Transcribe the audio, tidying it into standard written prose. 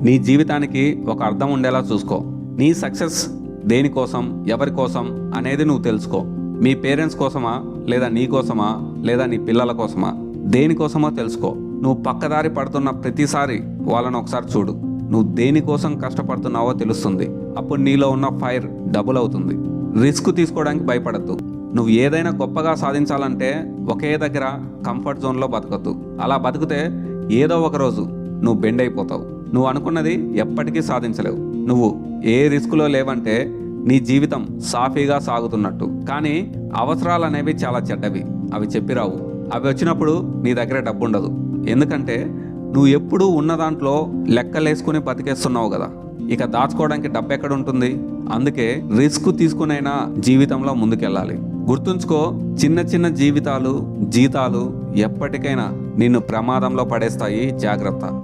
నీ జీవితానికి ఒక అర్థం ఉండేలా చూసుకో. నీ సక్సెస్ దేనికోసం, ఎవరి కోసం అనేది నువ్వు తెలుసుకో. మీ పేరెంట్స్ కోసమా, లేదా నీ కోసమా, లేదా నీ పిల్లల కోసమా, దేనికోసమో తెలుసుకో. నువ్వు పక్కదారి పడుతున్న ప్రతిసారి వాళ్ళని ఒకసారి చూడు. నువ్వు దేనికోసం కష్టపడుతున్నావో తెలుస్తుంది. అప్పుడు నీలో ఉన్న ఫైర్ డబుల్ అవుతుంది. రిస్క్ తీసుకోవడానికి భయపడద్దు. నువ్వు ఏదైనా గొప్పగా సాధించాలంటే ఒకే దగ్గర కంఫర్ట్ జోన్లో బతకద్దు. అలా బతికితే ఏదో ఒక రోజు నువ్వు బెండ్ అయిపోతావు. నువ్వు అనుకున్నది ఎప్పటికీ సాధించలేవు. నువ్వు ఏ రిస్క్లో లేవంటే నీ జీవితం సాఫీగా సాగుతున్నట్టు. కానీ అవసరాలు అనేవి చాలా చెడ్డవి. అవి చెప్పిరావు. అవి వచ్చినప్పుడు నీ దగ్గర డబ్బు ఉండదు. ఎందుకంటే నువ్వు ఎప్పుడూ ఉన్న దాంట్లో లెక్కలేసుకుని బతికేస్తున్నావు కదా. ఇక దాచుకోవడానికి డబ్బు ఎక్కడ ఉంటుంది? అందుకే రిస్క్ తీసుకునైనా జీవితంలో ముందుకెళ్ళాలి. గుర్తుంచుకో, చిన్న చిన్న జీతాలు ఎప్పటికైనా నిన్ను ప్రమాదంలో పడేస్తాయి. జాగ్రత్త.